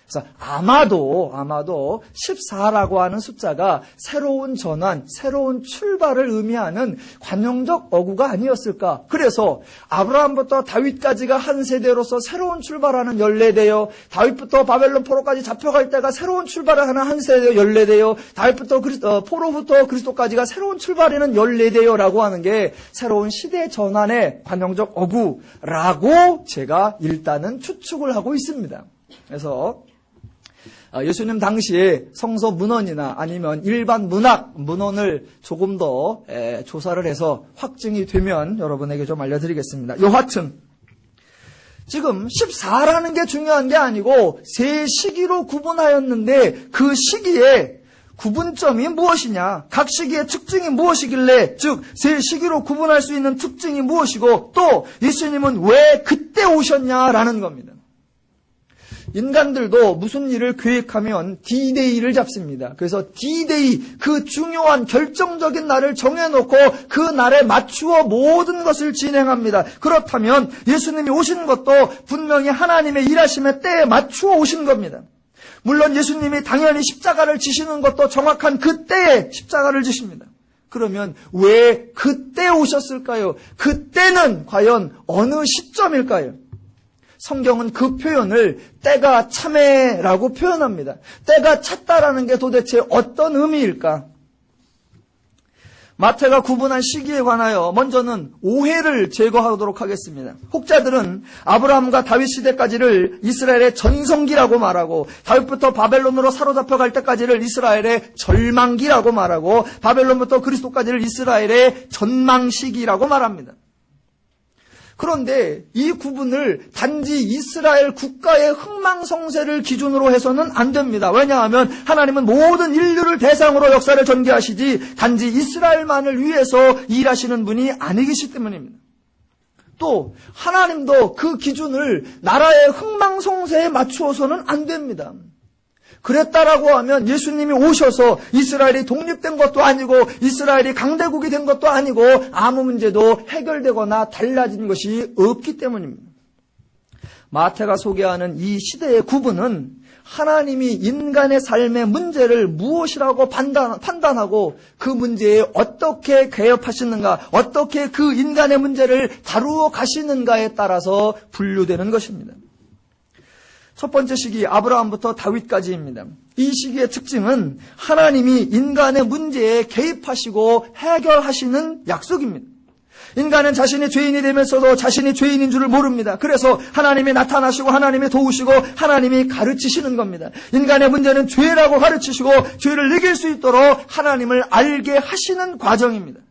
그래서 아마도 14라고 하는 숫자가 새로운 전환, 새로운 출발을 의미하는 관용적 어구가 아니었을까. 그래서 아브라함부터 다윗까지가 한 세대로서 새로운 출발하는 연례되어, 다윗부터 바벨론 포로까지 잡혀갈 때가 새로운 출발을 하는 한 세대 연례되어, 다윗부터 포로부터 그리스도까지가 새로운 출발하는 연례되어라고 하는 게 새로운 시대 전환의 관용적 어구라고 제가 일단은 추측을 하고 있습니다. 그래서 예수님 당시에 성서 문헌이나 아니면 일반 문헌을 조금 더 조사를 해서 확증이 되면 여러분에게 좀 알려드리겠습니다. 여하튼 지금 14라는 게 중요한 게 아니고 세 시기로 구분하였는데 그 시기에 구분점이 무엇이냐, 각 시기의 특징이 무엇이길래, 즉 세 시기로 구분할 수 있는 특징이 무엇이고 또 예수님은 왜 그때 오셨냐라는 겁니다. 인간들도 무슨 일을 계획하면 D-Day를 잡습니다. 그래서 D-Day, 그 중요한 결정적인 날을 정해놓고 그 날에 맞추어 모든 것을 진행합니다. 그렇다면 예수님이 오신 것도 분명히 하나님의 일하심의 때에 맞추어 오신 겁니다. 물론 예수님이 당연히 십자가를 지시는 것도 정확한 그때에 십자가를 지십니다. 그러면 왜 그때 오셨을까요? 그때는 과연 어느 시점일까요? 성경은 그 표현을 때가 참에라고 표현합니다. 때가 찼다라는 게 도대체 어떤 의미일까? 마태가 구분한 시기에 관하여 먼저는 오해를 제거하도록 하겠습니다. 혹자들은 아브라함과 다윗 시대까지를 이스라엘의 전성기라고 말하고, 다윗부터 바벨론으로 사로잡혀갈 때까지를 이스라엘의 절망기라고 말하고, 바벨론부터 그리스도까지를 이스라엘의 전망시기라고 말합니다. 그런데 이 구분을 단지 이스라엘 국가의 흥망성쇠를 기준으로 해서는 안 됩니다. 왜냐하면 하나님은 모든 인류를 대상으로 역사를 전개하시지 단지 이스라엘만을 위해서 일하시는 분이 아니기 때문입니다. 또 하나님도 그 기준을 나라의 흥망성쇠에 맞추어서는 안 됩니다. 그랬다라고 하면 예수님이 오셔서 이스라엘이 독립된 것도 아니고 이스라엘이 강대국이 된 것도 아니고 아무 문제도 해결되거나 달라진 것이 없기 때문입니다. 마태가 소개하는 이 시대의 구분은 하나님이 인간의 삶의 문제를 무엇이라고 판단하고 그 문제에 어떻게 개입하시는가, 어떻게 그 인간의 문제를 다루어 가시는가에 따라서 분류되는 것입니다. 첫 번째 시기 아브라함부터 다윗까지입니다. 이 시기의 특징은 하나님이 인간의 문제에 개입하시고 해결하시는 약속입니다. 인간은 자신이 죄인이 되면서도 자신이 죄인인 줄을 모릅니다. 그래서 하나님이 나타나시고 하나님이 도우시고 하나님이 가르치시는 겁니다. 인간의 문제는 죄라고 가르치시고 죄를 이길 수 있도록 하나님을 알게 하시는 과정입니다.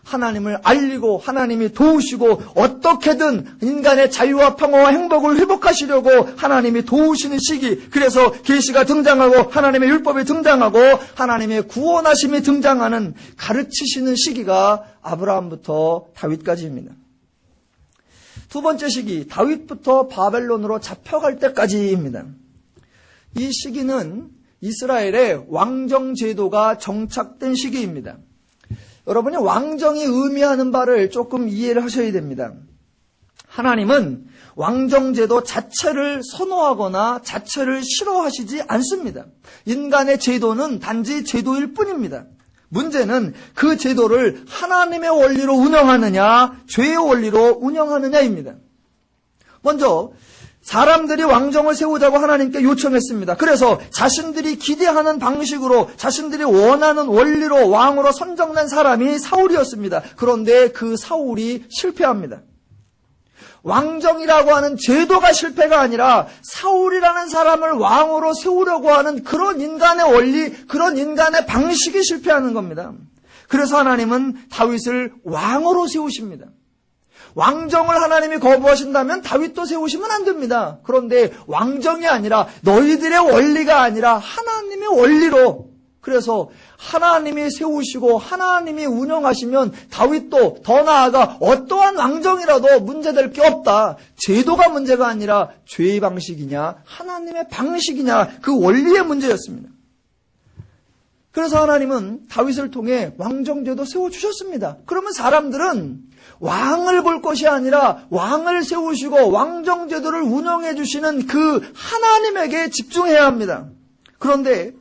하나님을 알리고 하나님이 도우시고 어떻게든 인간의 자유와 평화와 행복을 회복하시려고 하나님이 도우시는 시기, 그래서 계시가 등장하고 하나님의 율법이 등장하고 하나님의 구원하심이 등장하는 가르치시는 시기가 아브라함부터 다윗까지입니다. 두 번째 시기 다윗부터 바벨론으로 잡혀갈 때까지입니다. 이 시기는 이스라엘의 왕정제도가 정착된 시기입니다. 여러분이 왕정이 의미하는 바를 조금 이해를 하셔야 됩니다. 하나님은 왕정제도 자체를 선호하거나 자체를 싫어하시지 않습니다. 인간의 제도는 단지 제도일 뿐입니다. 문제는 그 제도를 하나님의 원리로 운영하느냐, 죄의 원리로 운영하느냐입니다. 먼저 사람들이 왕정을 세우자고 하나님께 요청했습니다. 그래서 자신들이 기대하는 방식으로 자신들이 원하는 원리로 왕으로 선정된 사람이 사울이었습니다. 그런데 그 사울이 실패합니다. 왕정이라고 하는 제도가 실패가 아니라 사울이라는 사람을 왕으로 세우려고 하는 그런 인간의 원리, 그런 인간의 방식이 실패하는 겁니다. 그래서 하나님은 다윗을 왕으로 세우십니다. 왕정을 하나님이 거부하신다면 다윗도 세우시면 안 됩니다. 그런데 왕정이 아니라 너희들의 원리가 아니라 하나님의 원리로, 그래서 하나님이 세우시고 하나님이 운영하시면 다윗도 더 나아가 어떠한 왕정이라도 문제될 게 없다. 제도가 문제가 아니라 죄의 방식이냐 하나님의 방식이냐 그 원리의 문제였습니다. 그래서 하나님은 다윗을 통해 왕정제도 세워주셨습니다. 그러면 사람들은 왕을 볼 것이 아니라 왕을 세우시고 왕정제도를 운영해 주시는 그 하나님에게 집중해야 합니다. 그런데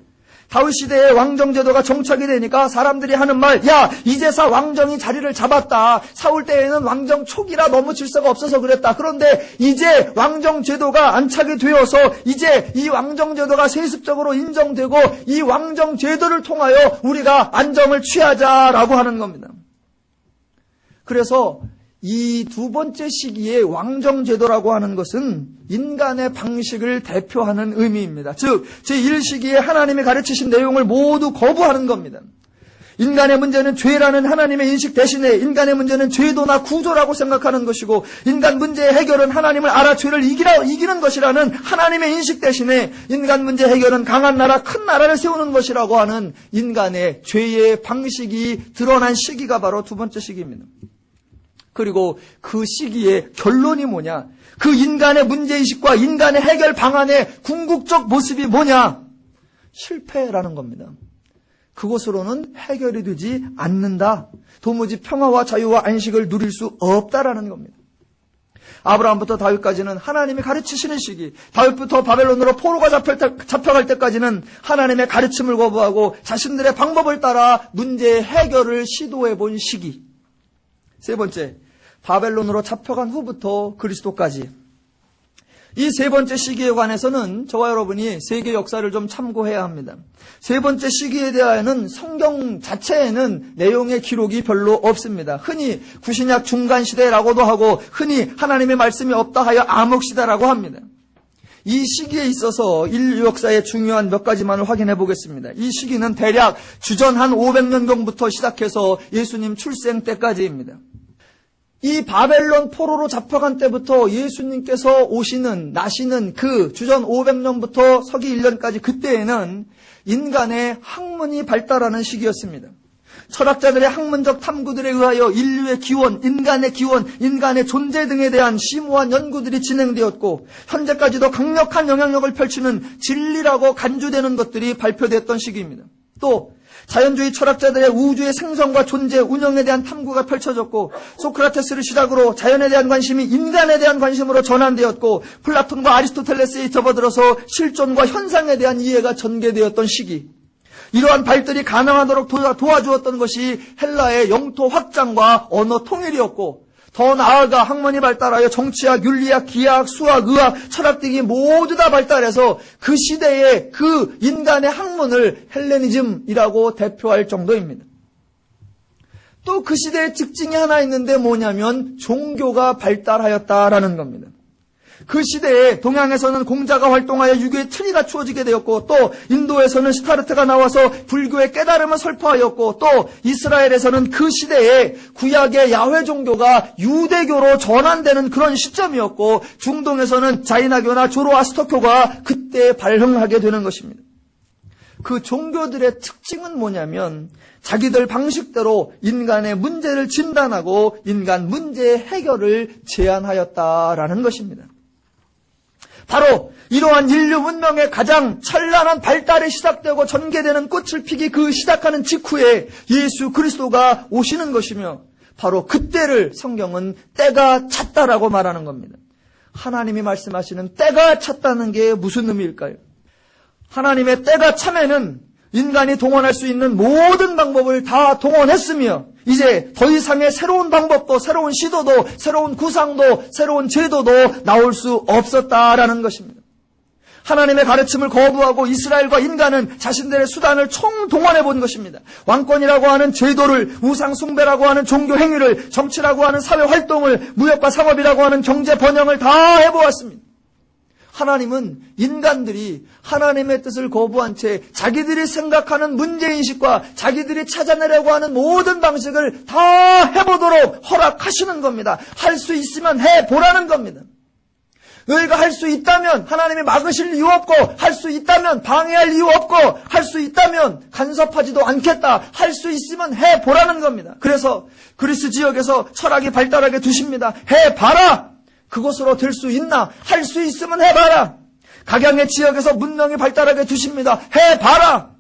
다윗 시대에 왕정제도가 정착이 되니까 사람들이 하는 말, 야, 이제사 왕정이 자리를 잡았다. 사울 때에는 왕정 초기라 너무 질서가 없어서 그랬다. 그런데 이제 왕정제도가 안착이 되어서 이제 이 왕정제도가 세습적으로 인정되고 이 왕정제도를 통하여 우리가 안정을 취하자라고 하는 겁니다. 그래서 이 두 번째 시기에 왕정제도라고 하는 것은 인간의 방식을 대표하는 의미입니다. 즉, 제1시기에 하나님이 가르치신 내용을 모두 거부하는 겁니다. 인간의 문제는 죄라는 하나님의 인식 대신에 인간의 문제는 제도나 구조라고 생각하는 것이고, 인간 문제의 해결은 하나님을 알아 죄를 이기는 것이라는 하나님의 인식 대신에 인간 문제 해결은 강한 나라, 큰 나라를 세우는 것이라고 하는 인간의 죄의 방식이 드러난 시기가 바로 두 번째 시기입니다. 그리고 그 시기의 결론이 뭐냐? 그 인간의 문제의식과 인간의 해결 방안의 궁극적 모습이 뭐냐? 실패라는 겁니다. 그것으로는 해결이 되지 않는다. 도무지 평화와 자유와 안식을 누릴 수 없다라는 겁니다. 아브라함부터 다윗까지는 하나님이 가르치시는 시기, 다윗부터 바벨론으로 포로가 잡혀갈 때까지는 하나님의 가르침을 거부하고 자신들의 방법을 따라 문제의 해결을 시도해 본 시기. 세 번째, 바벨론으로 잡혀간 후부터 그리스도까지. 이 세 번째 시기에 관해서는 저와 여러분이 세계 역사를 좀 참고해야 합니다. 세 번째 시기에 대하여는 성경 자체에는 내용의 기록이 별로 없습니다. 흔히 구신약 중간시대라고도 하고 흔히 하나님의 말씀이 없다 하여 암흑시대라고 합니다. 이 시기에 있어서 인류 역사의 중요한 몇 가지만을 확인해 보겠습니다. 이 시기는 대략 주전 한 500년경부터 시작해서 예수님 출생 때까지입니다. 이 바벨론 포로로 잡혀간 때부터 예수님께서 나시는 그 주전 500년부터 서기 1년까지 그때에는 인간의 학문이 발달하는 시기였습니다. 철학자들의 학문적 탐구들에 의하여 인류의 기원, 인간의 존재 등에 대한 심오한 연구들이 진행되었고 현재까지도 강력한 영향력을 펼치는 진리라고 간주되는 것들이 발표됐던 시기입니다. 또 자연주의 철학자들의 우주의 생성과 존재, 운영에 대한 탐구가 펼쳐졌고 소크라테스를 시작으로 자연에 대한 관심이 인간에 대한 관심으로 전환되었고 플라톤과 아리스토텔레스에 접어들어서 실존과 현상에 대한 이해가 전개되었던 시기. 이러한 발달이 가능하도록 도와주었던 것이 헬라의 영토 확장과 언어 통일이었고 더 나아가 학문이 발달하여 정치학, 윤리학, 기하학, 수학, 의학, 철학 등이 모두 다 발달해서 그 시대의 그 인간의 학문을 헬레니즘이라고 대표할 정도입니다. 또 그 시대의 특징이 하나 있는데 뭐냐면 종교가 발달하였다라는 겁니다. 그 시대에 동양에서는 공자가 활동하여 유교의 틀이 갖추어지게 되었고 또 인도에서는 시타르트가 나와서 불교의 깨달음을 설파하였고 또 이스라엘에서는 그 시대에 구약의 야훼 종교가 유대교로 전환되는 그런 시점이었고 중동에서는 자이나교나 조로아스터교가 그때 발흥하게 되는 것입니다. 그 종교들의 특징은 뭐냐면 자기들 방식대로 인간의 문제를 진단하고 인간 문제의 해결을 제안하였다라는 것입니다. 바로 이러한 인류 문명의 가장 찬란한 발달이 시작되고 전개되는 꽃을 피기 그 시작하는 직후에 예수 그리스도가 오시는 것이며 바로 그때를 성경은 때가 찼다라고 말하는 겁니다. 하나님이 말씀하시는 때가 찼다는 게 무슨 의미일까요? 하나님의 때가 차면은 인간이 동원할 수 있는 모든 방법을 다 동원했으며 이제 더 이상의 새로운 방법도 새로운 시도도 새로운 구상도 새로운 제도도 나올 수 없었다라는 것입니다. 하나님의 가르침을 거부하고 이스라엘과 인간은 자신들의 수단을 총동원해 본 것입니다. 왕권이라고 하는 제도를, 우상 숭배라고 하는 종교 행위를, 정치라고 하는 사회 활동을, 무역과 상업이라고 하는 경제 번영을 다 해보았습니다. 하나님은 인간들이 하나님의 뜻을 거부한 채 자기들이 생각하는 문제인식과 자기들이 찾아내려고 하는 모든 방식을 다 해보도록 허락하시는 겁니다. 할 수 있으면 해보라는 겁니다. 너희가 할 수 있다면 하나님이 막으실 이유 없고, 할 수 있다면 방해할 이유 없고, 할 수 있다면 간섭하지도 않겠다. 할 수 있으면 해보라는 겁니다. 그래서 그리스 지역에서 철학이 발달하게 두십니다. 해봐라! 그것으로 될 수 있나? 할 수 있으면 해봐라! 각양의 지역에서 문명이 발달하게 두십니다. 해봐라!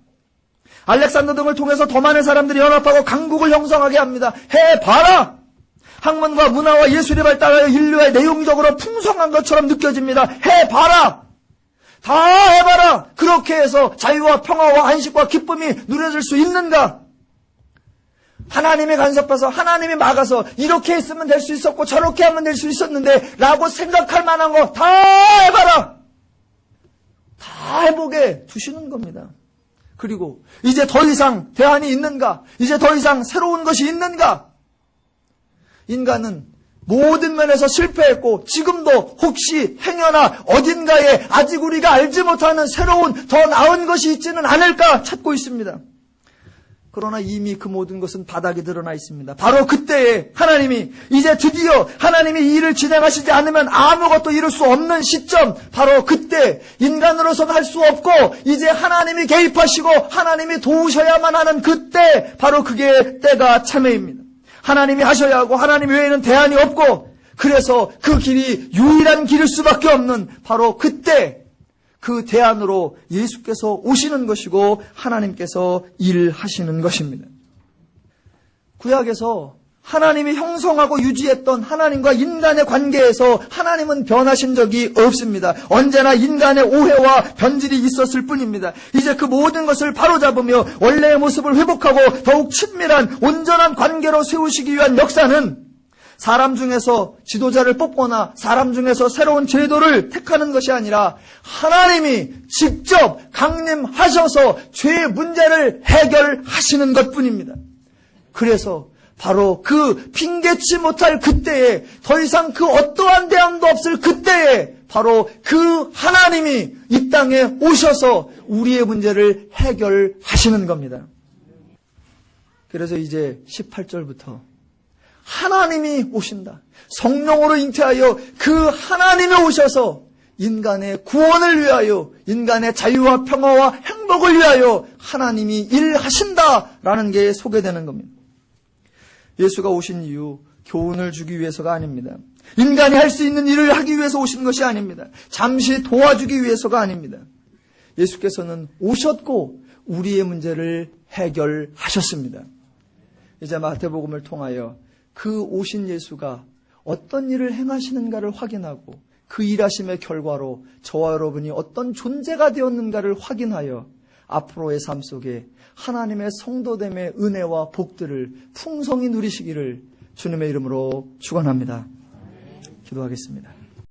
알렉산더 등을 통해서 더 많은 사람들이 연합하고 강국을 형성하게 합니다. 해봐라! 학문과 문화와 예술이 발달하여 인류의 내용적으로 풍성한 것처럼 느껴집니다. 해봐라! 다 해봐라! 그렇게 해서 자유와 평화와 안식과 기쁨이 누려질 수 있는가? 하나님이 간섭해서, 하나님이 막아서 이렇게 했으면 될 수 있었고 저렇게 하면 될 수 있었는데 라고 생각할 만한 거 다 해봐라! 다 해보게 두시는 겁니다. 그리고 이제 더 이상 대안이 있는가? 이제 더 이상 새로운 것이 있는가? 인간은 모든 면에서 실패했고 지금도 혹시 행여나 어딘가에 아직 우리가 알지 못하는 새로운 더 나은 것이 있지는 않을까 찾고 있습니다. 그러나 이미 그 모든 것은 바닥에 드러나 있습니다. 바로 그때에 하나님이 이제 드디어 하나님이 이 일을 진행하시지 않으면 아무것도 이룰 수 없는 시점, 바로 그때 인간으로서는 할 수 없고 이제 하나님이 개입하시고 하나님이 도우셔야만 하는 그때, 바로 그게 때가 참회입니다. 하나님이 하셔야 하고 하나님 외에는 대안이 없고, 그래서 그 길이 유일한 길일 수밖에 없는 바로 그때 그 대안으로 예수께서 오시는 것이고 하나님께서 일하시는 것입니다. 구약에서 하나님이 형성하고 유지했던 하나님과 인간의 관계에서 하나님은 변하신 적이 없습니다. 언제나 인간의 오해와 변질이 있었을 뿐입니다. 이제 그 모든 것을 바로잡으며 원래의 모습을 회복하고 더욱 친밀한 온전한 관계로 세우시기 위한 역사는 사람 중에서 지도자를 뽑거나 사람 중에서 새로운 제도를 택하는 것이 아니라 하나님이 직접 강림하셔서 죄의 문제를 해결하시는 것뿐입니다. 그래서 바로 그 핑계치 못할 그때에, 더 이상 그 어떠한 대안도 없을 그때에 바로 그 하나님이 이 땅에 오셔서 우리의 문제를 해결하시는 겁니다. 그래서 이제 18절부터 하나님이 오신다. 성령으로 잉태하여 그 하나님이 오셔서 인간의 구원을 위하여, 인간의 자유와 평화와 행복을 위하여 하나님이 일하신다라는 게 소개되는 겁니다. 예수가 오신 이유, 교훈을 주기 위해서가 아닙니다. 인간이 할 수 있는 일을 하기 위해서 오신 것이 아닙니다. 잠시 도와주기 위해서가 아닙니다. 예수께서는 오셨고 우리의 문제를 해결하셨습니다. 이제 마태복음을 통하여 그 오신 예수가 어떤 일을 행하시는가를 확인하고 그 일하심의 결과로 저와 여러분이 어떤 존재가 되었는가를 확인하여 앞으로의 삶 속에 하나님의 성도됨의 은혜와 복들을 풍성히 누리시기를 주님의 이름으로 축원합니다. 기도하겠습니다.